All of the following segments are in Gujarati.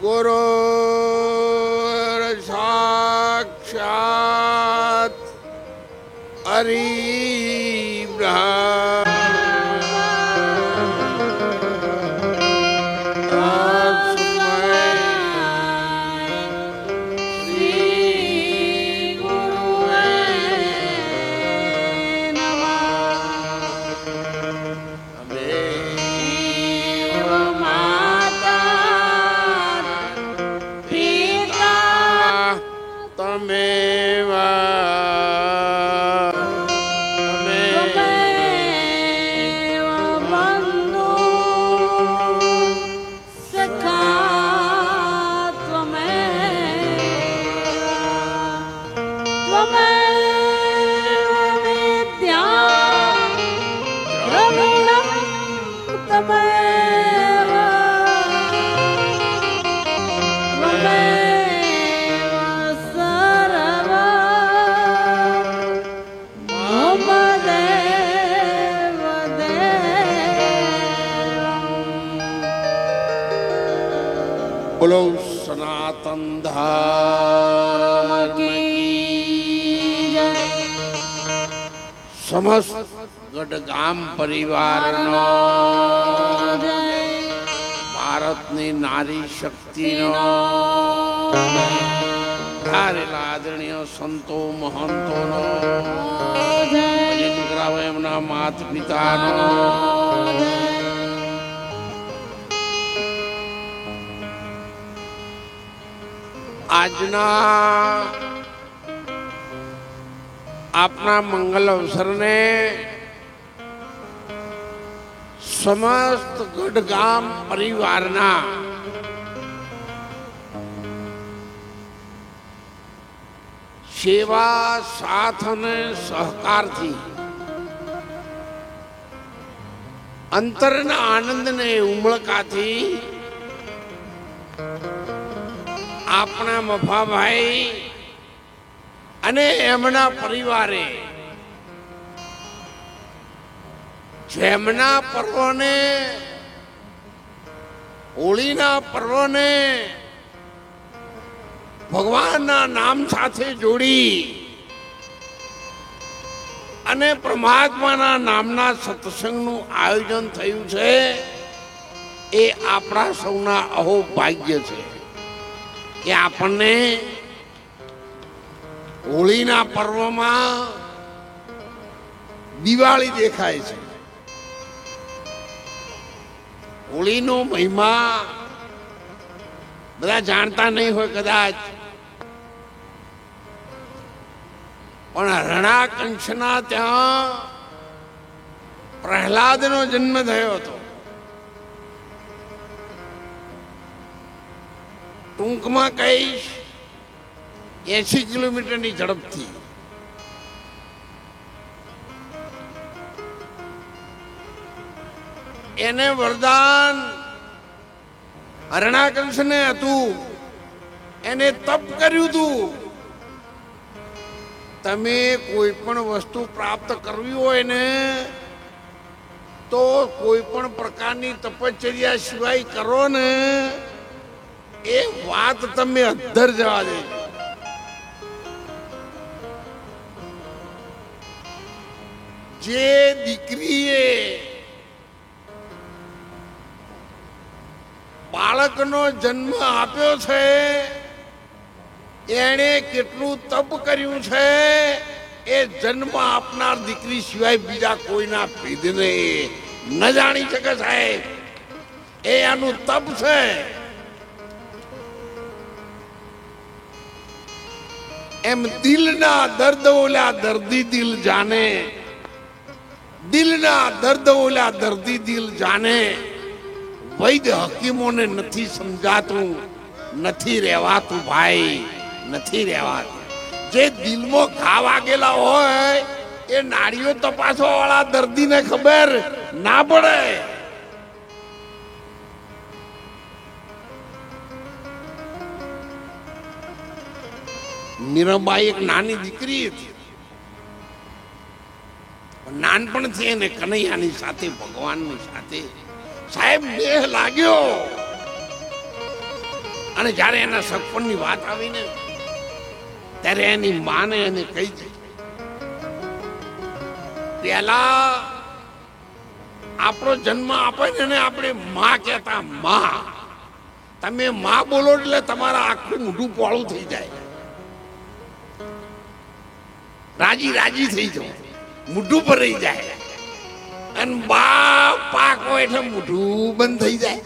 ગુરુ સાક્ષાત હરિ બ્રહ્મ બોલો સનાતન ધર્મ કી જય. સમસ્ત ગઢગામ પરિવારનો, ભારતની નારી શક્તિનો, ધારેલા આદરણીય સંતો મહંતોનો, ભજન કરાવે એમના માત પિતાનો, આજના આપના મંગલ અવસરને સમસ્ત ગઢગામ પરિવારના સેવા સાથ અને સહકારથી અંતરના આનંદને ઉમળકાથી આપણા મફાભાઈ અને એમના પરિવારે જેમના પર્વને, હોળીના પર્વને ભગવાનના નામ સાથે જોડી અને પરમાત્માના નામના સત્સંગનું આયોજન થયું છે, એ આપણા સૌના અહોભાગ્ય છે કે આપણને હોળીના પર્વમાં દિવાળી દેખાય છે. હોળીનો મહિમા બધા જાણતા નહીં હોય કદાચ, પણ રણાકંશના ત્યાં પ્રહલાદનો જન્મ થયો હતો. ટૂંકમાં કહીશ 80 કિલોમીટરની ઝડપથી. એને વરદાન હરણાકંશને હતું, એને તપ કર્યું હતું, તમે કોઈ પણ વસ્તુ પ્રાપ્ત કરવી હોય ને તો કોઈ પણ પ્રકારની તપશ્ચર્યા સિવાય કરો ને, એ વાત તમે અધ્ધર જવા દેજો. જે દીકરીએ બાળકનો જન્મ આપ્યો છે, એણે કેટલું તપ કર્યું છે, એ જન્મ આપનાર દીકરી સિવાય બીજા કોઈના ભેદને ન જાણી શકે સાહેબ. એ આનું તપ છે. એમ દિલના દર્દ ઓલા દર્દી દિલ જાને, દિલના દર્દ ઓલા દર્દી દિલ જાને. વૈદ્ય હકીમોને નથી સમજાતું, નથી રહેવાતું ભાઈ, નથી રહેવાતું. જે દિલમાં ઘા વાગેલા હોય એ નાડીઓ તપાસવા વાળા દર્દીને ખબર ના પડે. મીરાબાઈ એક નાની દીકરી હતી, નાનપણથી એને કનૈયાની સાથે, ભગવાનની સાથે સાહેબ દેહ લાગ્યો. અને જ્યારે એના સગપણની વાત આવી ને ત્યારે એની માને એને કહી દીધું, પેલા આપણો જન્મ આપે ને આપણે માં કહેતા, માં. તમે માં બોલો એટલે તમારા આખું મોઢું પોળું થઈ જાય, રાજી રાજી થઈ જાવ, મોઢું ભરાઈ જાય. અને બા પાકો એટલે મોઢું બંધ થઈ જાય.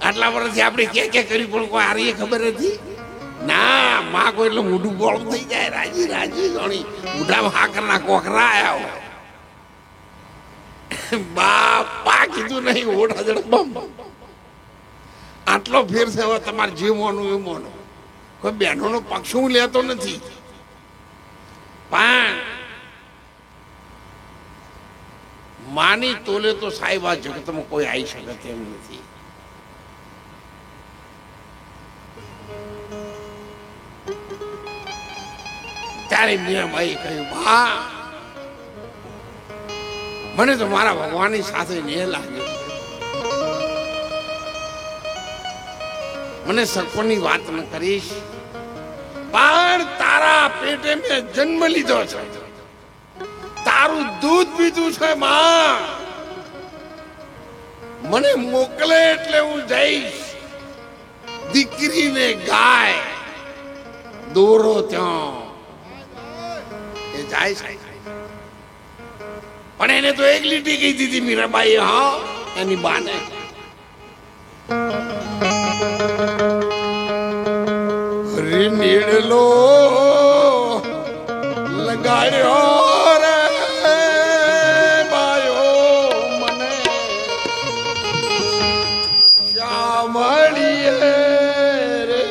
આટલા વર્ષથી આપણે કે કરી પણ કોઈ આરી ખબર નથી. ના, માં કોઈ એટલે મોઢું પોળું થઈ જાય, રાજી રાજી ગણી મોઢામાં હાકરના કોકરા આવ્યા હોય. બાપા કીધું નહીં, ઓઢ હજડ બમ. આટલો ફેર છે. હવે તમારે જે મોનું એ મોનો. કોઈ બહેનોનો પક્ષ હું લેતો નથી, પણ માની તોલે તો સાહેબ આ જગતમાં કોઈ આવી શકે તેમ નથી. ત્યારે મીરાબાઈ કહ્યું, બા મને તો મારા ભગવાનની સાથે ને લાગ્યો, મને સગપણની વાત ન કરીશ, પણ તારા પેટે મેં જન્મ લીધો છે, તારું દૂધ પીધું છે માં, મને મોકલે એટલે હું જઈશ. દીકરીને ગાય દોરો ત્યાં એ જાય છે. પણ એને તો એક લીટી કહી દીધી મીરાબાઈ, હા, એની બાને, હરી નીડલો લગાડ્યો રે બાયો મને શ્યામળીએ રે.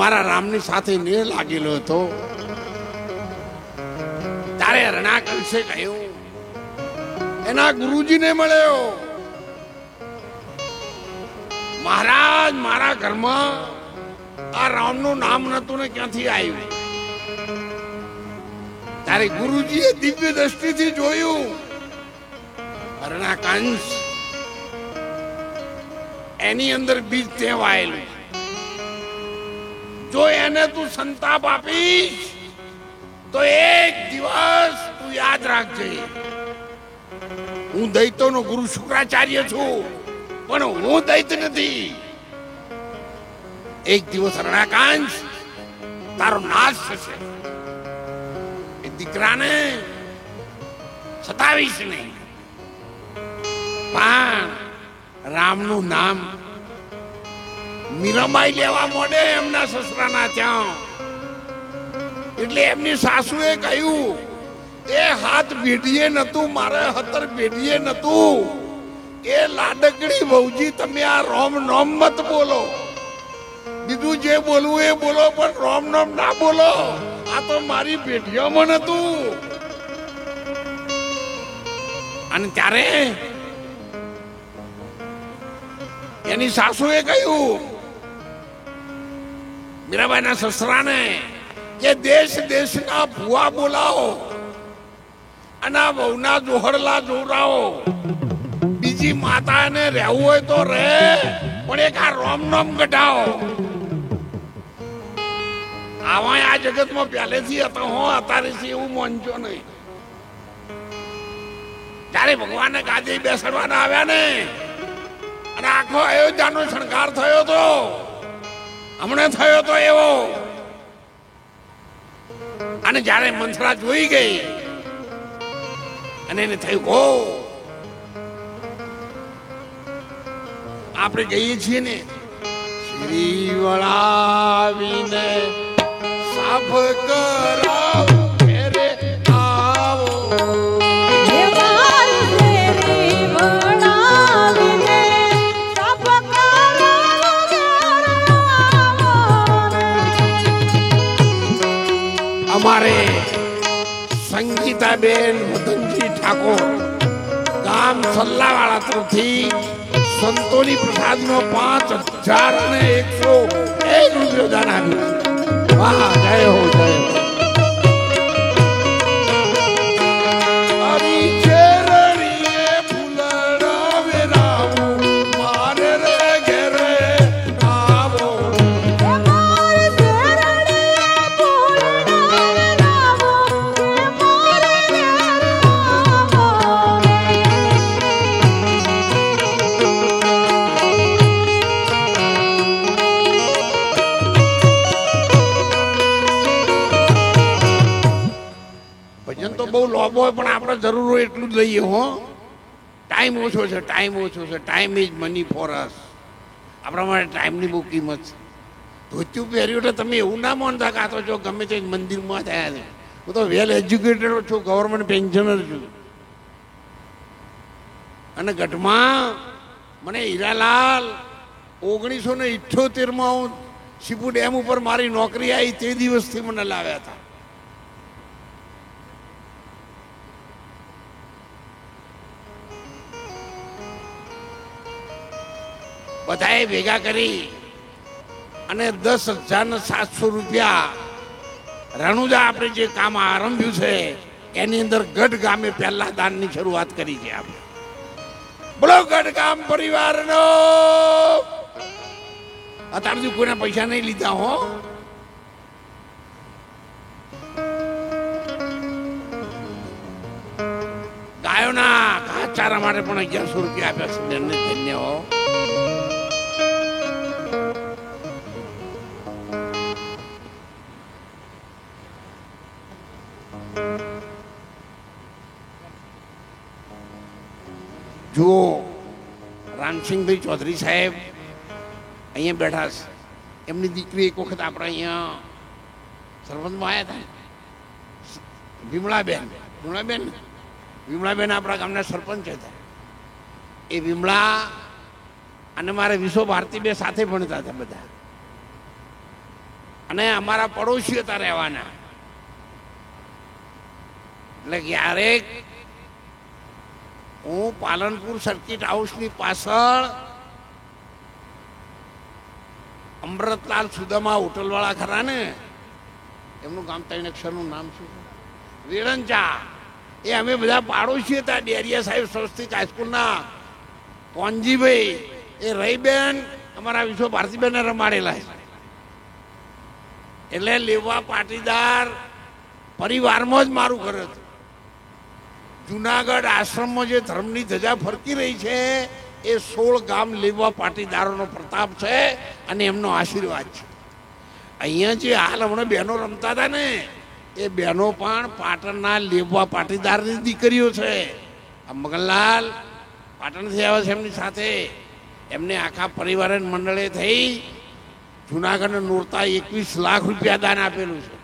મારા રામની સાથે ને લાગેલો હતો ત્યારે રણાકંસે કહ્યું, એના ગુરુજીને મળ્યો, મહારાજ મારા ઘરમાં આ રામનું નામ નતું ને ક્યાંથી આવ્યું. ત્યારે ગુરુજીએ દિવ્ય દ્રષ્ટિથી જોયું, રણાકંસ એની અંદર બીજ તેવાયેલું, જો એને તું સંતાપ આપીશ તો એક દિવસ તું યાદ રાખજે, હું દૈત્યોનો ગુરુ શુક્રાચાર્ય છું, પણ હું દૈત્ય નથી. એક દિવસ રણાકાંશ તારો નાશ થશે. એ દીકરાને સતાવીશ નહીં, પણ રામનું નામ મીરાબાઈ લેવા મોડે એમના સસરાના ત્યાં. એટલે એમની સાસુએ કહ્યું, એ હાથ પેઢીએ નતું, મારે હતર પેઢીએ નતું, એ લાડકડી વહુજી તમે આ રોમ નોમ મત બોલો, બીજું જે બોલવું એ બોલો, પણ રોમ નોમ ના બોલો, આ તો મારી પેઢીઓમાં નતું. અને ત્યારે એની સાસુએ કહ્યું મીરાબાઈના સસરાને કે દેશ દેશના ભુવા બોલાવો અને વહુના જોહરલા જોરાવો, બીજી માતાને રહેવું હોય તો રહે, પણ એક આ રોમ નોમ કઢાવો. આવા આ જગતમાં પહેલેથી હતા, હો અત્યારે એવું માનજો નહીં. ત્યારે ભગવાનને ગાદી બેસાડવાના આવ્યા ને, અને આખો અયોધ્યાનો શણગાર થયો તો હમણાં થયો તો એવો. અને જ્યારે મંથરા જોઈ ગઈ અને એને થયું હો આપણે જઈએ છીએ ને શ્રી વળાવીને સાફ કરાવો ઘેરે આવો. અમારે સંગીતાબેન મદનજી ઠાકોર ગામ સલ્લાવાળા તરફથી સંતોની પ્રસાદનો 5,101 રૂપિયો દાન આપ્યું. વાહ, જય હો જય હો. બહુ લોબો હોય પણ આપણે જરૂર હોય એટલું જ લઈએ. હો, ટાઈમ ઓછો છે, ટાઈમ ઓછો છે. Time is money for us. આપણા માટે ટાઈમની બહુ કિંમત છે. ધોતિયું પહેર્યું એટલે તમે એવું ના માનતા કે આ તો જો ગમે તે મંદિરમાં થયા છે. હું તો વેલ એજ્યુકેટેડ છું, ગવર્મેન્ટ પેન્શનર છું. અને ગઢમાં મને હીરાલાલ 1978માં હું શીપુ ડેમ ઉપર મારી નોકરી આવી તે દિવસથી મને લાવ્યા હતા. બધાએ ભેગા કરી અને 10,700 રૂપિયા રણુજા આપણે જે કામ આરંભ્યું છે એની અંદર ગઢ ગામે પહેલા દાનની શરૂઆત કરી છે આપણે. બોલો ગઢ ગામ પરિવારનો. અત્યાર સુધી કોઈના પૈસા નહીં લીધા. હો, ગાયોના ઘાસચારા માટે પણ 1100 રૂપિયા આપ્યા છે. ધન્ય હો. જુઓ, રામસિંહભાઈ ચૌધરી સાહેબ અહીંયા બેઠા છે. એમની દીકરી એક વખત આપણે અહીંયા સરપંચમાં આવ્યા હતા. વિમળાબેન આપણા ગામના સરપંચ હતા. એ વિમળા અને મારે વિશ્વ ભારતી બે સાથે ભણતા હતા બધા. અને અમારા પડોશી હતા રહેવાના. એટલે ક્યારેક હું પાલનપુર સર્કિટ હાઉસની પાછળ અમૃતલાલ સુદામા હોટલવાળા ખરા ને, એમનું ગામ 3 અક્ષરનું નામ શું? વેળંચા. એ અમે બધા પાડોશી હતા. ડેરિયા સાહેબ સ્વસ્તિક હાઈસ્કૂલના કોનજીભાઈ, એ રહીબેન અમારા વિશ્વ ભારતીબેનને રમાડેલા છે. એટલે લેવા પાટીદાર પરિવારમાં જ મારું ઘર હતું. જુનાગઢ આશ્રમમાં જે ધર્મની ધજા ફરકી રહી છે એ 16 ગામ લેવા પાટીદારોનો પ્રતાપ છે અને એમનો આશીર્વાદ છે. અહીંયા જે હાલ હમણાં બહેનો રમતા હતા ને, એ બહેનો પણ પાટણના લેવા પાટીદારની દીકરીઓ છે. આ મગનલાલ પાટણથી આવ્યા છે. એમની સાથે એમને આખા પરિવાર મંડળે થઈ જુનાગઢ નોરતા 21 લાખ રૂપિયા દાન આપેલું છે.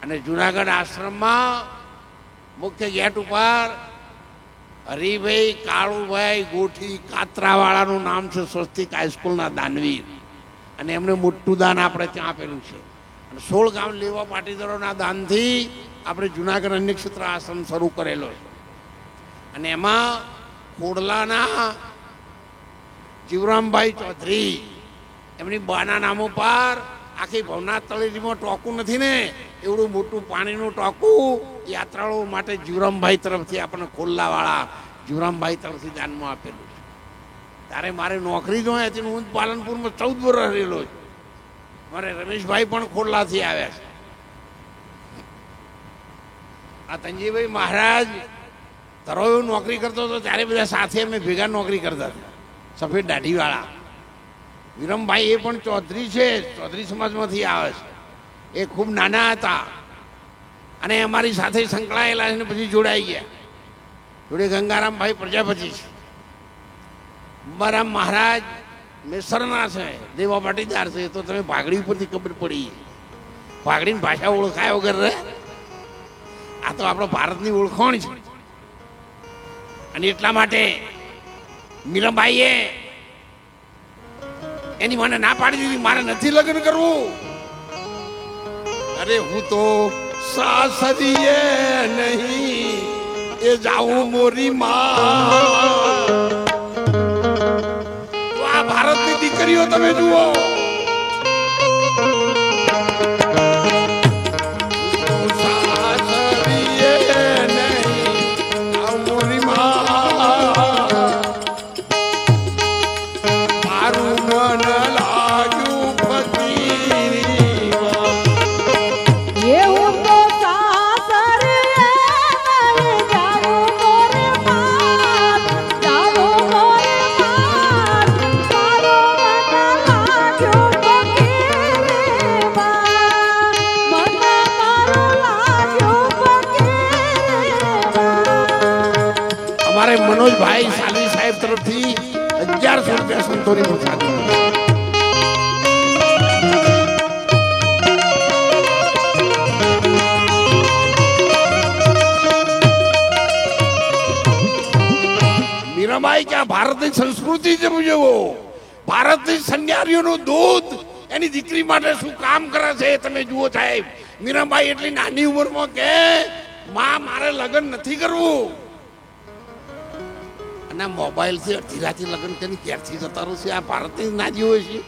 અને જુનાગઢ આશ્રમમાં મુખ્ય ગેટ ઉપર હરિભાઈ કાળુભાઈ ગોઠી કાતરાવાળાનું નામ છે, સ્વસ્તિક હાઈસ્કૂલના દાનવીર. અને એમને મોટું દાન આપણે ત્યાં આપેલું છે. અને 16 ગામ લેવા પાટીદારોના દાનથી આપણે જુનાગઢ અન્નક્ષેત્ર આશ્રમ શરૂ કરેલો છે. અને એમાં ખોડલાના જીવરામભાઈ ચૌધરી, એમની બાના નામ ઉપર આખી ભવનાથ તળેટીમાં ટોકું નથી ને, એવડું મોટું પાણીનું ટોકું યાત્રાળુઓ માટે જીવરામભાઈ તરફથી આપણને ખોલ્લાવાળા જીવરામભાઈ તરફથી દાનમાં આપેલું છે. તારે મારે નોકરી જોઈએ હતી, હું પાલનપુરમાં 14 વર્ષ રહેલો છું. મારે રમેશભાઈ પણ ખોલ્લાથી આવ્યા છે. આ તંજીભાઈ મહારાજ તરોયો નોકરી કરતો હતો ત્યારે બધા સાથે અમે ભેગા નોકરી કરતા હતા, સફેદ દાઢીવાળા. વિરમભાઈ એ પણ ચૌધરી છે, ચૌધરી સમાજમાંથી આવે છે. એ ખૂબ નાના હતા અને અમારી સાથે સંકળાયેલા છે ને પછી જોડાઈ ગયા. જોડે ગંગારામભાઈ પ્રજાપતિ છે. અંબારામ મહારાજ મેસરના છે, દેવા પાટીદાર છે. તો તમે ભાગડી ઉપરથી ખબર પડી, ભાગડીની ભાષા ઓળખાય વગર રહે. આ તો આપણો ભારતની ઓળખાણ છે. અને એટલા માટે મીરાબાઈએ એની મને ના પાડી દીધી, મારે નથી લગ્ન કરવું. અરે હું તો સાસરીએ નહીં એ જાઉં મોરી માં. તો આ ભારતની દીકરીઓ તમે જુઓ, મનોજભાઈ સાલવી સાહેબ તરફથી 1100 રૂપિયા સંતોની પ્રસાદી. મીરાબાઈ કે આ ભારતની સંસ્કૃતિ છે, જોવો ભારતની સન્યારીઓનું દૂધ એની દીકરી માટે શું કામ કરે છે તમે જુઓ સાહેબ. મીરાબાઈ એટલી નાની ઉંમરમાં કે માં મારે લગ્ન નથી કરવું. અને મોબાઈલથી અડધી રાતે લગ્ન કરીને ક્યારથી જતા રહું છે. આ ભારતની નાજી હોય છે.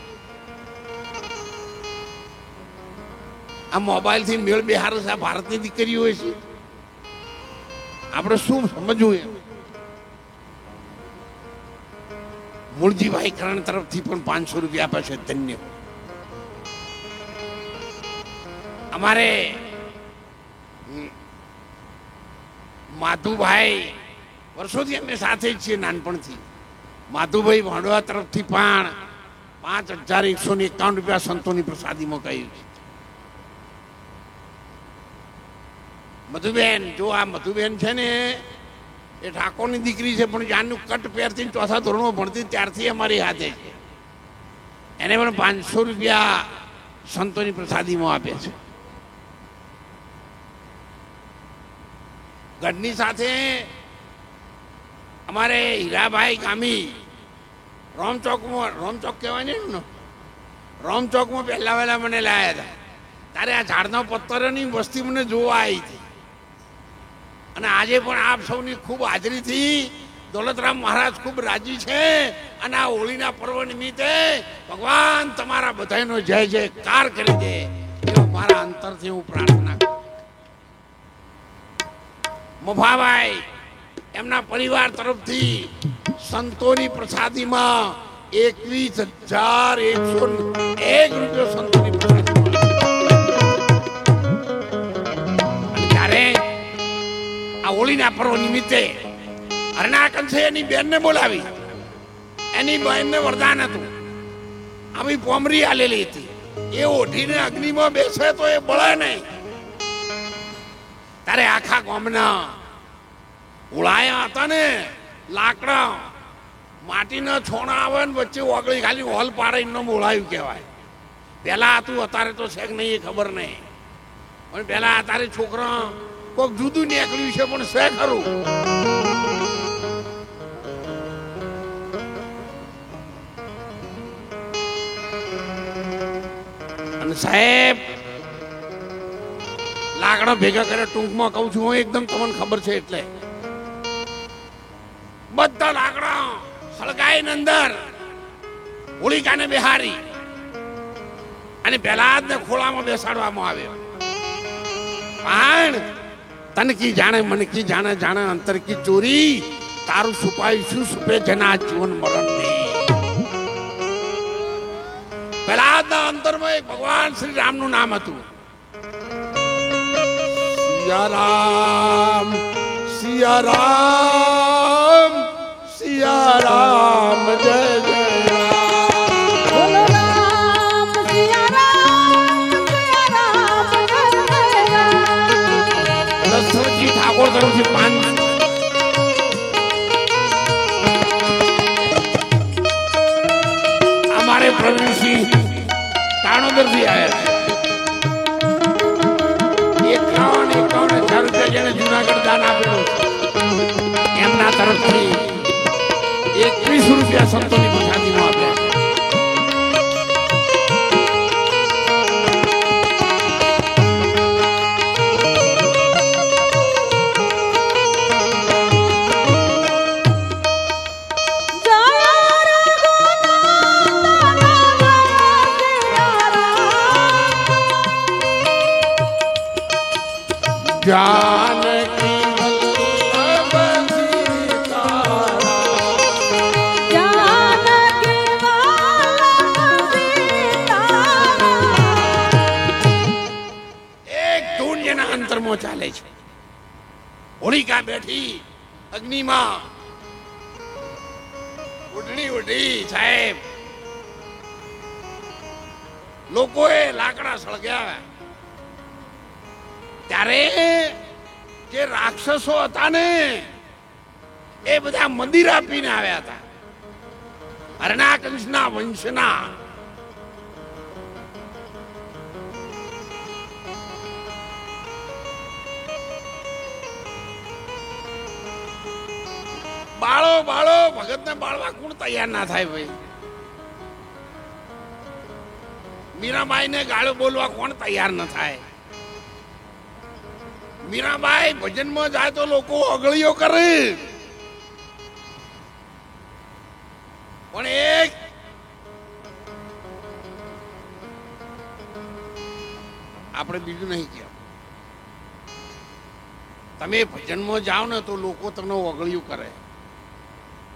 આ મોબાઈલથી મેળ બેહારે છે. આ ભારતની દીકરી હોય છે. આપણે શું સમજવું એમ. મૂળજીભાઈ કરણ તરફથી પણ 500 રૂપિયા આપે છે. ધન્ય. અમારે માધુભાઈ વર્ષોથી અમે સાથે જ છીએ, નાનપણથી. માધુભાઈ ભાંડવા તરફથી પણ 5151 રૂપિયા સંતોની પ્રસાદીમાં કહ્યું છે. મધુબેન, જો આ મધુબેન છે ને એ ઠાકોરની દીકરી છે, પણ જાનનું કટ પહેરતી 4થા ધોરણમાં ભણતી ત્યારથી અમારી હાથે છે. એને પણ 500 રૂપિયા સંતોની પ્રસાદીમાં આપે છે. ગઢની સાથે અમારે હીરાભાઈ ગામી રોમચોકમાં, રોમચોક કહેવાય ને, રોમચોકમાં પહેલા વહેલા મને લાવ્યા હતા. ત્યારે આ ઝાડના પત્તરોની વસ્તી મને જોવા આવી હતી. અને આજે પણ આપ સૌની ખૂબ હાજરીથી દોલતરામ મહારાજ ખૂબ રાજી છે. અને આ હોળીના પર્વ નિમિત્તે ભગવાન તમારા બધાનો જય જયકાર કરી દે એવો મારા અંતરથી હું પ્રાર્થના કરું. મફાભાઈ એમના પરિવાર તરફથી સંતોની પ્રસાદીમાં 21,101 રૂપિયા સંતોની પ્રસાદીમાં. ત્યારે આ હોળીના પર્વ નિમિત્તે હરણાકંસે એની બેનને બોલાવી. એની બહેનને વરદાન હતું, આવી પોમરી આલેલી હતી. એ ઓઢીને અગ્નિમાં બેસે તો એ બળે નહીં. ત્યારે આખા ગામના ઉળાયા હતા ને લાકડા, માટીના છોણા આવે ને વચ્ચે ઓગળી ખાલી હોલ પાડે એનું ઉળાયું કહેવાય. પેલા હતું, અત્યારે તો છે કે નહીં એ ખબર નહીં. પણ પેલા અત્યારે છોકરા કોઈક જુદું નીકળ્યું છે, પણ છે ખરું. અને સાહેબ લાકડા ભેગા કરે, ટૂંકમાં કહું છું હું, એકદમ તમને ખબર છે એટલે. બધા લાકડા સળગાઈને અંદર હોલિકાને બિહારી અને પ્રહલાદને ખોળામાં બેસાડવામાં આવ્યો. પણ તન કી જાણે મન કી જાણે જાણે અંતર કી ચોરી, તારું છુપાયું શું છુપે જના જીવન મરણ નહીં. પ્રહલાદના અંતરમાં એક ભગવાન શ્રી રામનું નામ હતું. સિયા રામ સિયા રામ સિયા રામ જય જય ઠાકોર તરફથી 5 અમારે પ્રવીણસિંહ તાણોદર થી આવ્યા છે. 51,000 રૂપિયા જેને જુનાગઢ દાન આપેલું એમના તરફથી 21 રૂપિયા સંતોની પ્રસાદીમાં આપ્યા. जानकी वल्लभ सीताराम, जानकी वल्लभ सीताराम. એક ધૂન જેના અંતરમાં ચાલે છે. હોલિકા બેઠી અગ્નિમાં, ઉડણી ઉડી સાહેબ, લોકોએ લાકડા સળગ્યા. ત્યારે જે રાક્ષસો હતા ને એ બધા મંદિર આપીને આવ્યા હતા. હરણાકંશના વંશના બાળો ભગતને બાળવા કોણ તૈયાર ના થાય ભાઈ? મીરાબાઈને ગાળો બોલવા કોણ તૈયાર ન થાય? મીરાબાઈ ભજનમાં જાય તો લોકો અગળીઓ કરે, પણ એક આપણે બીજું નહીં કહ્યું. તમે ભજનમાં જાઓ ને તો લોકો તમને અગળિયું કરે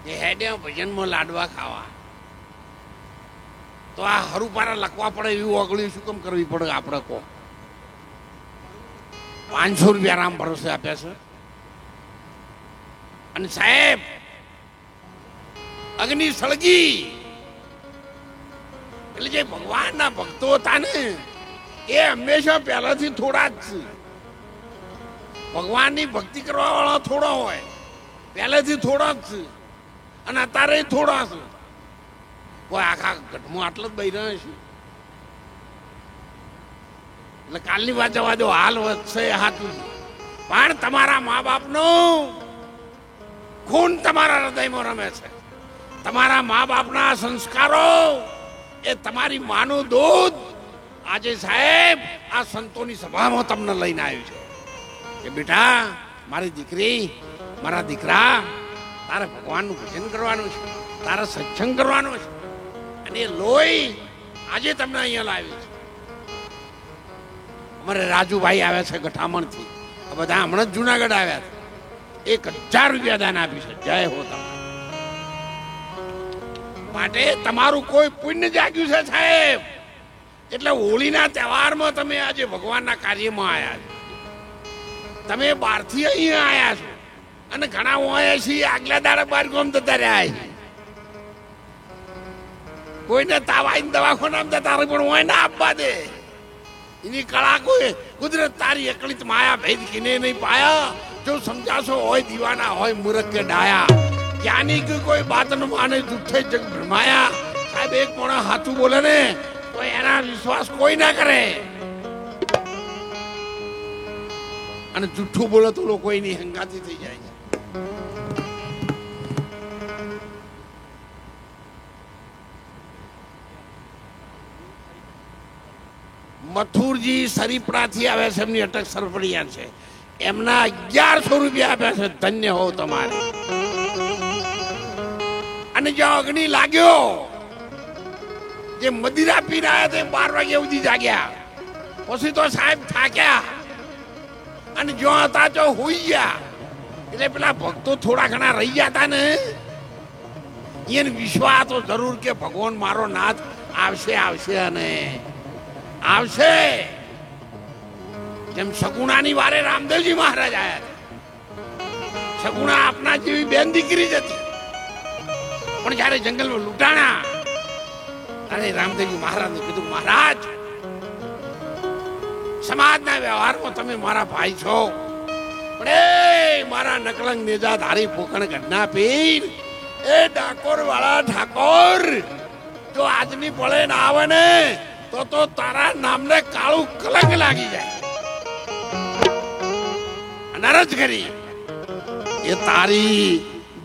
કે હેડે ભજનમાં લાડવા ખાવા. તો આ હરુપારા લખવા પડે એવું અગળિયું શું કેમ કરવી પડે? આપણે કહો 500 રૂપિયા રામ ભરોસે આપ્યા છે. અને સાહેબ અગ્નિ સળગી એટલે જે ભગવાનના ભક્તો હતા ને એ હંમેશા પહેલાથી થોડા જ છે. ભગવાનની ભક્તિ કરવા વાળા થોડા હોય, પહેલેથી થોડા જ છે, અને અત્યારે થોડા છે. કોઈ આખા ગઢમાં આટલા જ બૈરા છે. એટલે કાલની વાત જવા દો, હાલ વધશે હાથું. પણ તમારા મા બાપનો ખૂન તમારા હૃદયમાં રમે છે. તમારા મા બાપના સંસ્કારો એ તમારી માનું દૂધ આજે સાહેબ આ સંતોની સભામાં તમને લઈને આવ્યું છે કે બેટા, મારી દીકરી, મારા દીકરા, તારે ભગવાનનું ભજન કરવાનું છે, તારે સત્સંગ કરવાનો છે. અને એ લોહી આજે તમને અહીંયા લાવ્યું છે. અમારે રાજુભાઈ આવ્યા છે ગઠામણથી, બધા હમણાં જ જુનાગઢ આવ્યા છે. 1,000 રૂપિયા દાન આપ્યું છે. જય હો તમે. માટે તમારું કોઈ પુણ્ય જાગ્યું છે સાહેબ. એટલે હોળીના તહેવારમાં તમે આજે ભગવાનના કાર્યમાં આવ્યા છો. તમે બહારથી અહીંયા આવ્યા છો અને ઘણા હોય છે આગલા દાડા બાર ગામ જતા રહ્યા છે. કોઈને તાવ આવીને દવાખાનામાં જતા રહે પણ હોય ના આપવા દે. એની કળા કોઈ કુદરત તારી અકળિત માયા ભેદ કિને નહીં પાયા. જો સમજાશો હોય દીવાના હોય મૂર્ખ કે ડાયા. જ્ઞાની કે કોઈ બાત ન માને જુઠ્ઠે જગ ભ્રમાયા. સાહેબ એક મોણા હાથું બોલે ને તો એના વિશ્વાસ કોઈ ના કરે, અને જુઠ્ઠું બોલે તો લોકો એની હંગાતી થઈ જાય છે. મથુરજી સરીપડાથી આવે છે, એમની અટક સરપડિયા છે. એમના 1100 રૂપિયા આપ્યા છે. ધન્ય હો તમારે. અને જ્યાં અગ્નિ લાગ્યો જે મદિરા પીને આવ્યા તે 12 વાગ્યા સુધી જાગ્યા. પછી તો સાહેબ થાક્યા અને જો હતા તો હોઈ ગયા. એટલે પેલા ભક્તો થોડા ઘણા રહી ગયા હતા ને, એને વિશ્વાસ તો જરૂર કે ભગવાન મારો નાથ આવશે આવશે અને આવશે. જેમ સગુણાની વારે રામદેવજી મહારાજ આવ્યા. સગુણા આપના જેવી બેન દીકરી જ હતી, પણ જયારે જંગલમાં લૂંટાણા ત્યારે રામદેવજી મહારાજને કીધું, મહારાજ સમાજના વ્યવહારમાં તમે મારા ભાઈ છો, પણ એ મારા નકલંગ નેજા ધારી ફોકણ ઘટના પીર એ ડાકોર વાળા ઠાકોર જો આજની પળે ના આવે ને તો તારા નામને કાળું કલંક લાગી જાય. અનરજ કરી એ તારી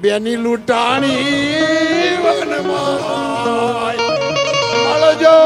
બેની લૂંટાણી વનમાં મળજો.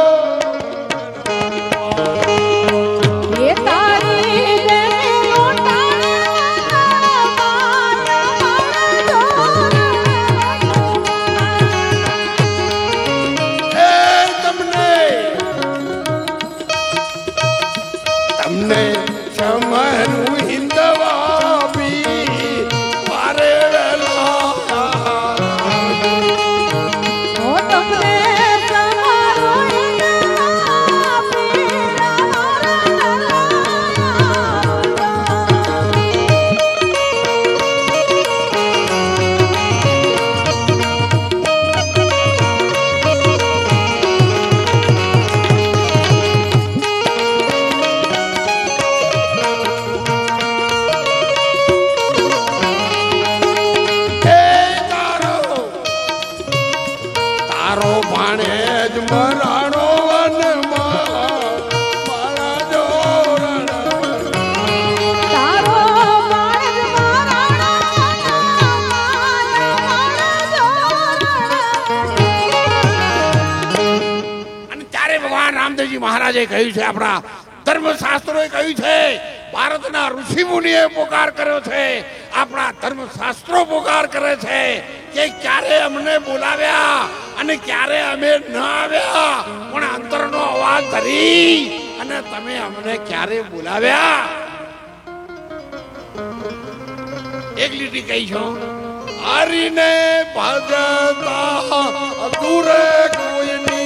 મહારાજે કહ્યું છે, આપણા ધર્મશાસ્ત્રોએ કહ્યું છે, ભારતના ઋષિ મુનિએ પોકાર કર્યો છે, આપણા ધર્મશાસ્ત્રો પોકાર કરે છે કે ક્યારે અમને બોલાવ્યા અને ક્યારે અમે ન આવ્યા, પણ અંતરનો અવાજ ધરી અને તમે અમને ક્યારે બોલાવ્યા. એક લીટી કહી છો, હરિને ભજતા દૂરે કોઈની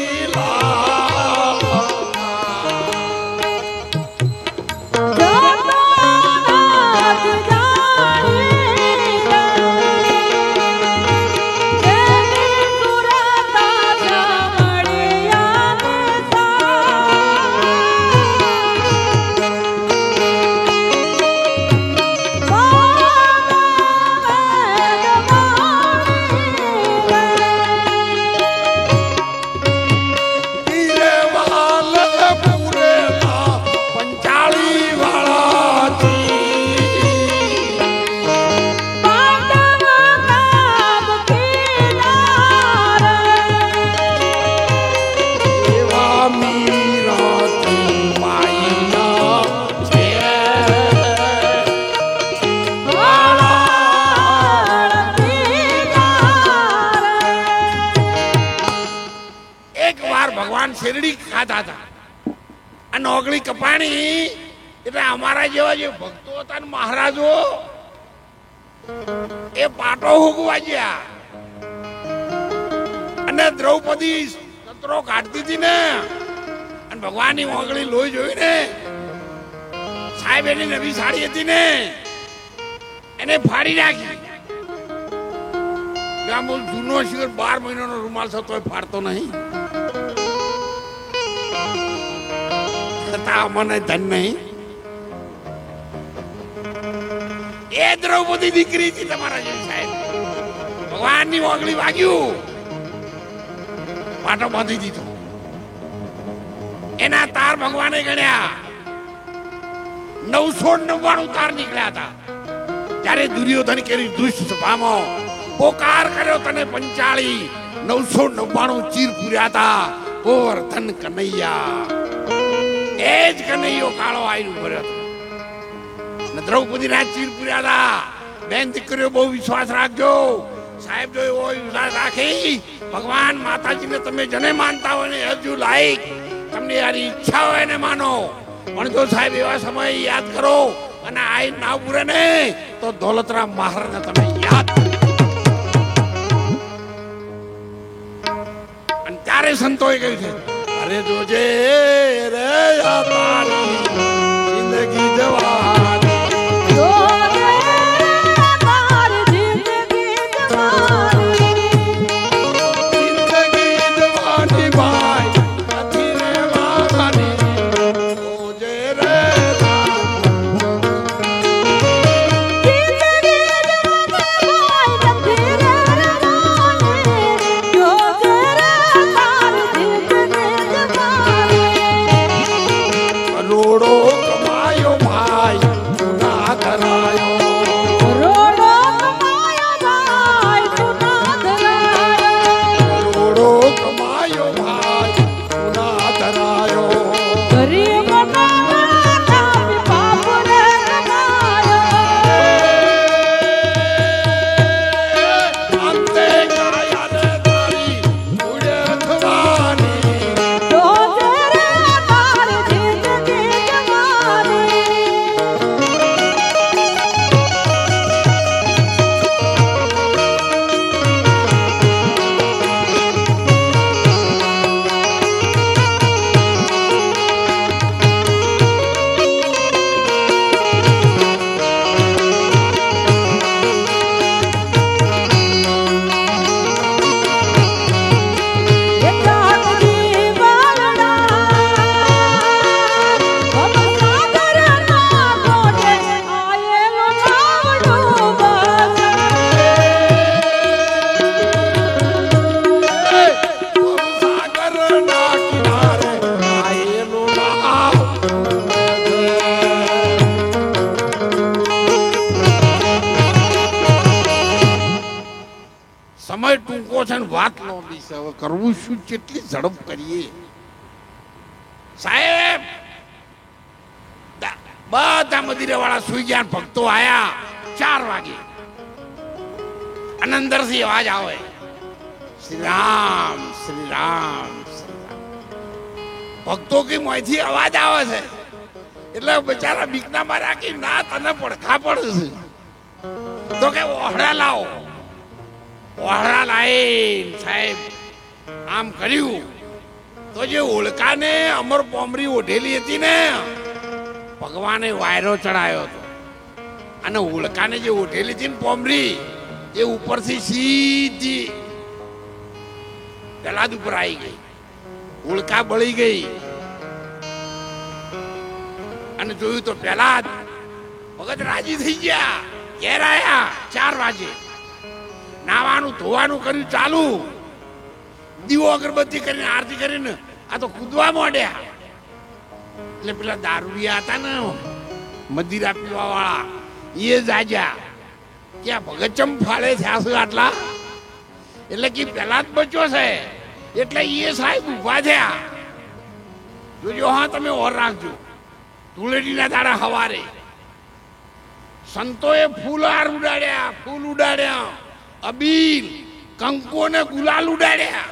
શેરડી ખાતા હતા અને ઓગળી કપાણી. એટલે અમારા જેવા જે ભક્તો હતા ને મહારાજો એ પાટો હુકવા ગયા અને દ્રૌપદી સત્રો કાઢતી હતી ને અને ભગવાનની ઓગળી લોહી જોઈ ને સાહેબ એની નવી સાડી હતી ને એને ફાડી નાખી. જૂનો શિવર 12 મહિનાનો રૂમાલ થતો ફાડતો નહીં. મને ધન નહીં. એ દ્રૌપદી દીકરી હતી તમારા જેવી સાહેબ. ભગવાનની ઓગળી વાગ્યું, પાટો બાંધી દીધો. એના તાર ભગવાને ગણ્યા 999 તાર નીકળ્યા હતા. જ્યારે દુર્યોધન કેરી દુષ્ટ સભામાં પોકાર કર્યો તને પંચાળી 999 ચીર પૂર્યા હતા. ગોવર્ધન કનૈયા એ જ કનૈયો કાળો આવીને ભર્યો હતો. દ્રૌપદી ના ચીર પૂર્યા હતા. બેન દીકરીઓ બહુ વિશ્વાસ રાખજો. સાહેબ જો એવો વિશ્વાસ રાખી ભગવાન માતાજીને તમે જને માનતા હોય ને હજુ લાયક તમને યારી ઈચ્છા હોય ને માનો, પણ જો સાહેબ એવા સમય યાદ કરો અને આઈ ના પૂરે ને તો દોલતરામ મહારાજને તમે યાદ અને ત્યારે સંતોએ કહ્યું છે અરે જોજે રે આ તારી જિંદગી જવાની સમય ટૂંકો છે ને વાત લાંબી છે. હવે કરવું શું, કેટલી ઝડપ કરીએ સાહેબ. બધા મંદિરે વાળા સુઈ ગયા, ભક્તો આયા 4 વાગે અને અંદરથી અવાજ આવે શ્રી રામ શ્રી રામ શ્રી રામ. ભક્તો કે મોંથી અવાજ આવે છે એટલે બચારા બીકના માર્યા કે ના તને પડખા પડશે તો કે ઓહડા લાવો. ઓહડા લાઈ સાહેબ આમ કર્યું તો જે ઓળકાને અમર પોમરી ઓઢેલી હતી ને ભગવાને વાયરો ચડાયો હતો અને ઓળકાને જે ઓઢેલી હતી ને પોમરી એ ઉપરથી સીધી પેલાદ ઉપર આવી ગઈ. ઓળકા બળી ગઈ અને જોયું તો પેલા ભગત રાજી થઈ ગયા. ઘેર આયા 4 વાગે, નાવાનું ધોવાનું કર્યું ચાલુ, દીવો અગરબત્તી કરીને આરતી કરીને આ તો કૂદવા માંડ્યા. એટલે પેલા દારૂડિયા હતા ને મદિરા પીવા વાળા એ જાગ્યા કે આ ભગત ચમ ફાળે થયા છે આટલા, એટલે કે પેલા જ બચ્યો છે એટલે એ સાહેબ ઉભા થયા. જોજો હા તમે ઓર રાખજો. ધૂળેટીના દાડા હવારે સંતોએ ફૂલ હાર ઉડાડ્યા, ફૂલ ઉડાડ્યા, અબીલ કંકુ ને ગુલાલ ઉડાડ્યા.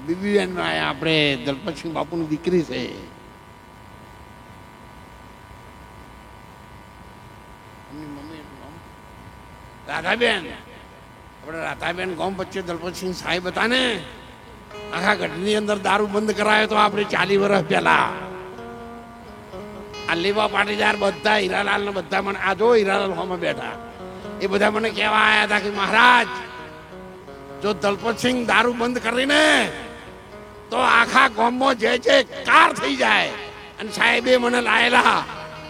બીબીબેન આપણે દલપતસિંહ બાપુની દીકરી છે. રાધાબેન, આપણે રાધાબેન ગામ વચ્ચે દલપતસિંહ સાહેબ હતા ને, આખા ગઢની અંદર દારૂ બંધ કરાયો તો આપણે 40 વર્ષ પહેલા. આ લેવા પાટીદાર બધા હીરાલાલ ને બધા મને આ જો હીરાલાલ હોમાં બેઠા એ બધા મને કહેવા આવ્યા હતા કે મહારાજ જો દલપતસિંહ દારૂ બંધ કરીને તો આખા ગામમાં જે કાર થઈ જાય. અને સાહેબે મને લાયેલા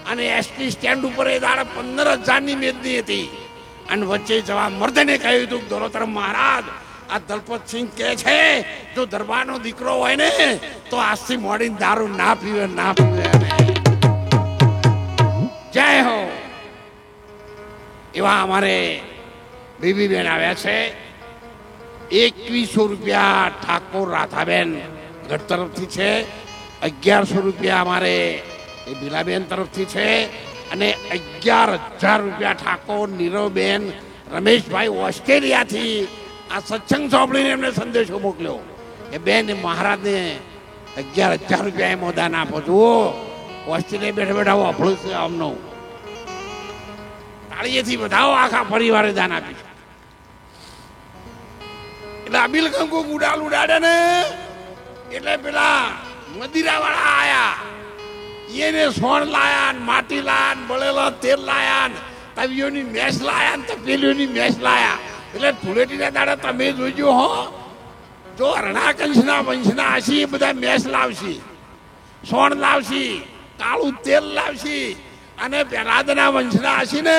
અને એસટી સ્ટેન્ડ ઉપર એ દાડે 15,000ની મેદની હતી અને વચ્ચે જવા મર્દને કહ્યું હતું દોલતરામ મહારાજ આ દલપતસિંહ કે છે જો દરબારનો દીકરો હોય ને તો આજથી મોડીને દારૂ ના પીવે, ના પીવે. જય હો. એવા અમારે બીબીબેન આવ્યા છે. 2100 રૂપિયા ઠાકોર રાધાબેન ગઢ તરફથી છે, 1100 રૂપિયા અમારે એ બીલાબેન તરફથી છે અને 11,000 રૂપિયા ઠાકોર નીરવબેન રમેશભાઈ ઓસ્ટ્રેલિયાથી આ સત્સંગ સાંભળીને એમને સંદેશો મોકલ્યો કે બેન મહારાજને 11,000 રૂપિયા એમ દાન આપો જુઓ ઓસ્ટ્રેલિયા બેઠા બેઠા વાપરું છે આમનો તાળીએથી બધાઓ આખા પરિવારે દાન આપી એટલે અબીલ કંકુ ગુડાલ ઉડાડે ને એટલે પેલા મદિરા વાળા આયા એને સોણ લાયા માટી લાયા બળેલા તેલ લાયા તવીઓની મેસ લાયા તપેલીઓની મેસ લાયા એટલે ધૂળેટીના દાડા તમે જોજો હો જો રણાકંશના વંશના હશી એ બધા મેસ લાવશી સોણ લાવશી કાળું તેલ લાવશી અને પેરાદના વંશના હશી ને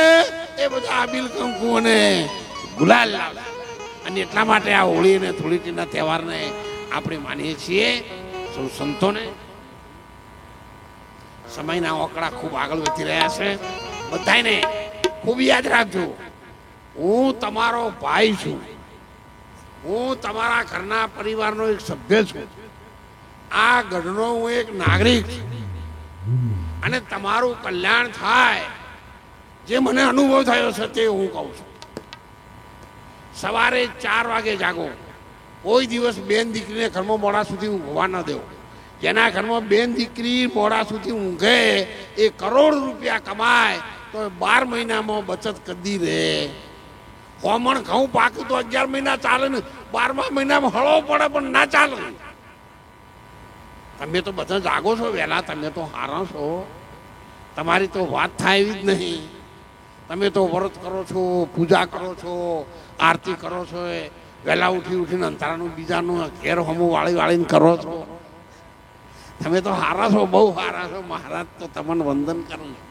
એ બધા અબીલ કંકુ અને ગુલાલ લાવશે અને એટલા માટે આ હોળી અને ધૂળેટીના તહેવારને આપણે માનીએ છીએ સૌ સંતોને સમયના ઓકળા ખૂબ આગળ વધી રહ્યા છે બધાને ખૂબ યાદ રાખજો હું તમારો ભાઈ છું હું તમારા ઘરના પરિવારનો એક સભ્ય છું આ ગઢનો હું એક નાગરિક છું અને તમારું કલ્યાણ થાય જે મને અનુભવ થયો છે તે હું કહું છું સવારે 4 વાગે જાગો કોઈ દિવસ બેન દીકરીને ઘરમાં મોડા સુધી ઊંઘવા ન દેવો જેના ઘરમાં બેન દીકરી મોડા સુધી ઊંઘે એ કરોડ રૂપિયા કમાય તો 12 મહિનામાં બચત કરી દે કોમણ ઘઉં પાકું તો 11 મહિના ચાલે ને 12મા મહિનામાં હળવો પડે પણ ના ચાલે તમે તો બધા જાગો છો વહેલા તમે તો હારા છો તમારી તો વાત થાય એવી જ નહીં તમે તો વ્રત કરો છો પૂજા કરો છો આરતી કરો છો વહેલા ઉઠીને અંધારાનું બીજાનું ઘેર હમું વાળીને કરો છો તમે તો હારા છો બહુ હારા છો મહારાજ તો તમને વંદન કરું છું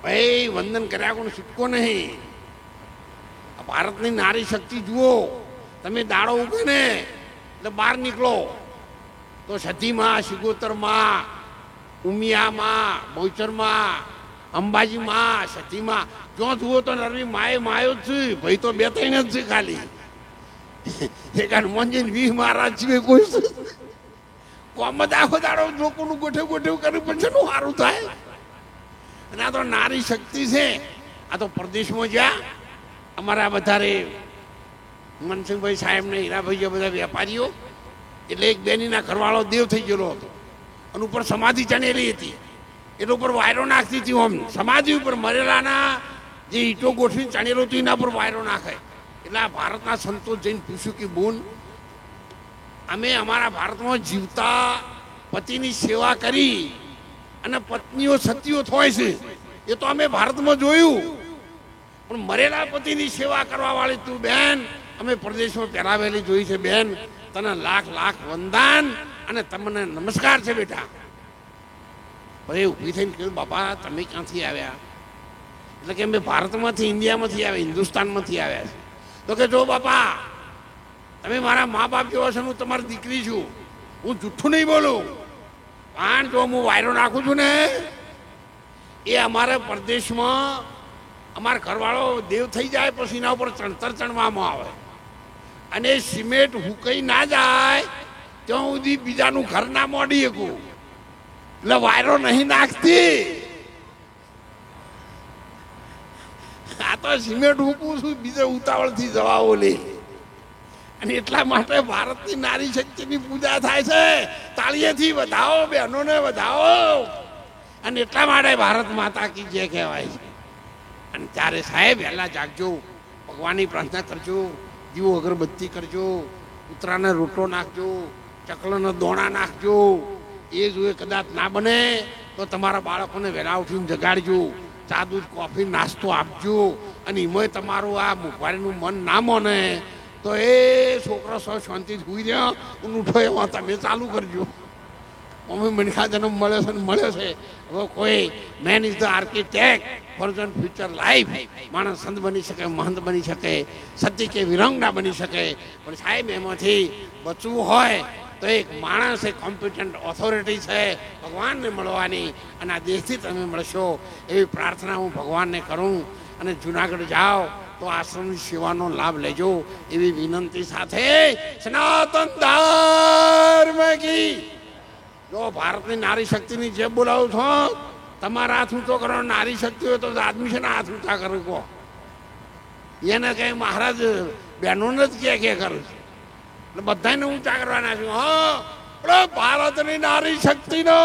ભાઈ વંદન કર્યા કોણ છૂટકો નહીં ભારતની નારી શક્તિ જુઓ તમે દાડો ઉગે ને એટલે બહાર નીકળો તો સતીમાં સિગોતરમાં ઉમિયામાં બહુચરમાં અંબાજીમાં સતીમાં જો જુઓ તો નરવી માયો જ છે ભાઈ તો 2-3 જ છે ખાલી એક હનુમાનજી 20 મહારાજ છે કોઈ કોમ આખો દાડો લોકોનું ગોઠવ કર્યું પણ છે સારું થાય અને આ તો નારી શક્તિ છે આ તો પ્રદેશમાં જ્યાં અમારા વધારે મનસુખભાઈ સાહેબ ને હીરાભાઈ બધા વેપારીઓ એટલે એક બેનીના ઘરવાળો દેવ થઈ ગયેલો હતો અને ઉપર સમાધિ ચણેલી હતી એટલે ઉપર વાયરો નાખતી હતી આમ સમાધિ ઉપર મરેલાના જે ઈંટો ગોઠવીને ચણેલો હતો એના પર વાયરો નાખે એટલે આ ભારતના સંતો જઈને પૂછ્યું કે બોન અમે અમારા ભારતમાં જીવતા પતિની સેવા કરી અને પત્નીઓ સતીઓ થાય છે એ તો અમે ભારતમાં જોયું પણ મરેલા પતિની સેવા કરવા વાળી તું બેન અમે પ્રદેશમાં પહેરાવેલી જોઈ છે બેન તને લાખ વંદન અને તમને નમસ્કાર છે બેટા પછી ઊભી થઈને કહ્યું બાપા તમે ક્યાંથી આવ્યા એટલે કે અમે ભારતમાંથી ઇન્ડિયામાંથી આવ્યા હિન્દુસ્તાનમાંથી આવ્યા છે તો કે જો બાપા તમે મારા મા બાપ જેવા છો હું તમારી દીકરી છું હું જૂઠું નહીં બોલું પણ જો હું વાયરો નાખું છું ને એ અમારા પ્રદેશમાં અમારા ઘરવાળો દેવ થઈ જાય પછી એના ઉપર ચણતર ચણવામાં આવે અને સિમેન્ટ હુકાઈ ના જાય ત્યાં સુધી બીજાનું ઘર ના મોડી શકું એટલે વાયરો નહીં નાખતી આ તો સિમેન્ટ હુકું છું બીજે ઉતાવળથી જવા ઓલી અને એટલા માટે ભારતની નારી શક્તિની પૂજા થાય છે તાળીએથી વધાવો બહેનોને વધાવો અને એટલા માટે ભારત માતા કી જય કહેવાય છે અને ત્યારે સાહેબ વહેલા જાગજો ભગવાનની પ્રાર્થના કરજો દીવો અગરબત્તી કરજો કૂતરાને રોટલો નાખજો ચકલાના દોણા નાખજો એ જો કદાચ ના બને તો તમારા બાળકોને વહેલા ઉઠીને જગાડજો ચા દૂધ કોફી નાસ્તો આપજો અને એમાંય તમારું આ મુખવારીનું મન ના માને તો એ છોકરો શાંતિથી સુઈ રહ્યો ઉઠો એમાં તમે ચાલુ કરજો મમ્મી મનખા જન્મ મળ્યો છે હવે કોઈ main is the architect four future life માણસ સંત બની શકે મહંત બની શકે સત્ય કે વિરંગના બની શકે પણ સાહેબ એમાંથી બચવું હોય તો એક માણસ એક કોમ્પિટન્ટ ઓથોરિટી છે ભગવાનને મળવાની અને આ દેશથી તમે મળશો એવી પ્રાર્થના હું ભગવાનને કરું અને જુનાગઢ જાઓ તો આશ્રમની સેવાનો લાભ લેજો એવી વિનંતી સાથે સનાતન ધર્મ કી જો ભારતની નારી શક્તિની જે બોલાવું છો તમારા હાથ ઊંચો કરો, નારી શક્તિ હોય તો આદમી છે ને હાથ ઊંચા કરે કહો. એને કઈ મહારાજ બહેનોને જ કે કરે છે એટલે બધાને ઊંચા કરવાના છે. હા ભારતની નારી શક્તિનો